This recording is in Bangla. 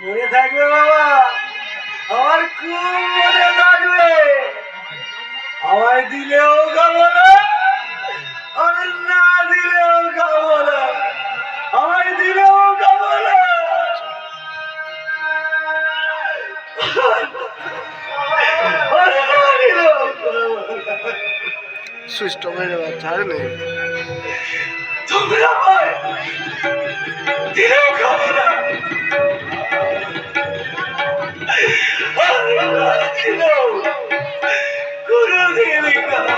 মনে থাকবে বাবা, আমার খুব মনে থাকবে। আমায় দিলেও খাবো না, আর না দিলেও খাবো না, আমায় দিলেও খাবো না। সুইচ অফ হয়ে যাবে, ছাড়ে নেই। তুমি আমায় দিলেও খাবো না, কোনোদিনই খাবো না।